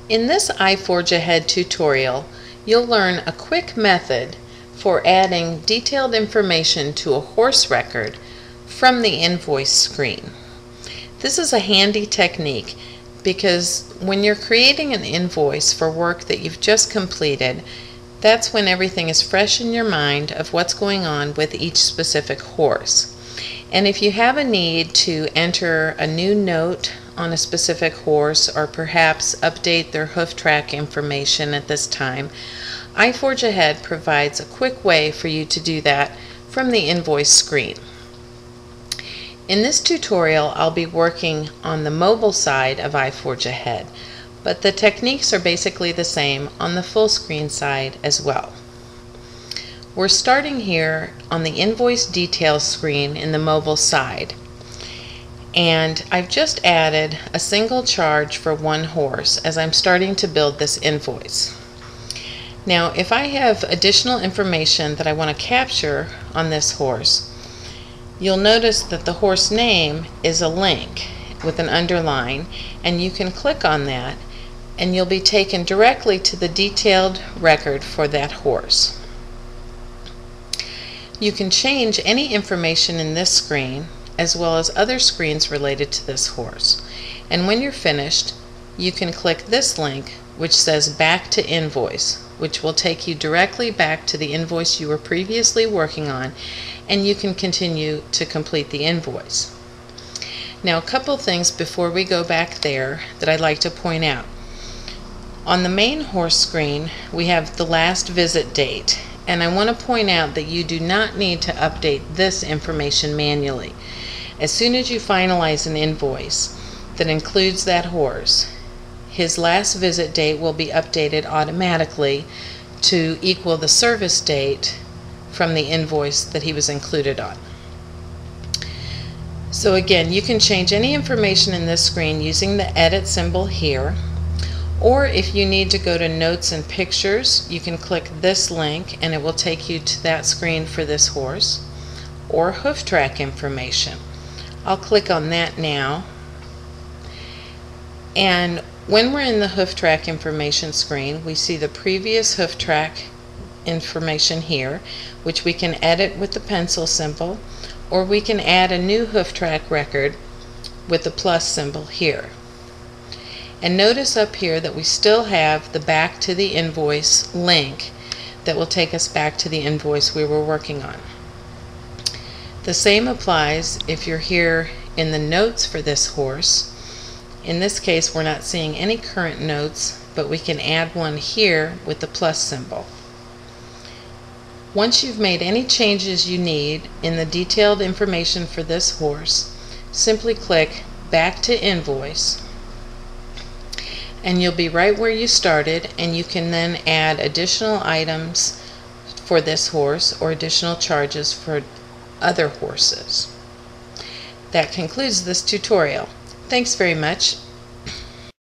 In this iForgeAhead tutorial, you'll learn a quick method for adding detailed information to a horse record from the invoice screen. This is a handy technique because when you're creating an invoice for work that you've just completed, that's when everything is fresh in your mind of what's going on with each specific horse. And if you have a need to enter a new note on a specific horse or perhaps update their hoof track information at this time, iForgeAhead provides a quick way for you to do that from the invoice screen. In this tutorial, I'll be working on the mobile side of iForgeAhead, but the techniques are basically the same on the full screen side as well. We're starting here on the invoice details screen in the mobile side, and I've just added a single charge for one horse as I'm starting to build this invoice. Now if I have additional information that I want to capture on this horse, you'll notice that the horse name is a link with an underline, and you can click on that and you'll be taken directly to the detailed record for that horse. You can change any information in this screen as well as other screens related to this horse. And when you're finished, you can click this link which says Back to Invoice, which will take you directly back to the invoice you were previously working on, and you can continue to complete the invoice. Now, a couple things before we go back there that I'd like to point out. On the main horse screen, we have the last visit date, and I want to point out that you do not need to update this information manually. As soon as you finalize an invoice that includes that horse, his last visit date will be updated automatically to equal the service date from the invoice that he was included on. So again, you can change any information in this screen using the edit symbol here, or if you need to go to Notes and Pictures, you can click this link and it will take you to that screen for this horse, or hoof track information. I'll click on that now, and when we're in the hoof track information screen, we see the previous hoof track information here, which we can edit with the pencil symbol, or we can add a new hoof track record with the plus symbol here. And notice up here that we still have the Back to the Invoice link that will take us back to the invoice we were working on. The same applies if you're here in the notes for this horse. In this case, we're not seeing any current notes, but we can add one here with the plus symbol. Once you've made any changes you need in the detailed information for this horse, simply click Back to Invoice, and you'll be right where you started, and you can then add additional items for this horse or additional charges for other horses. That concludes this tutorial. Thanks very much.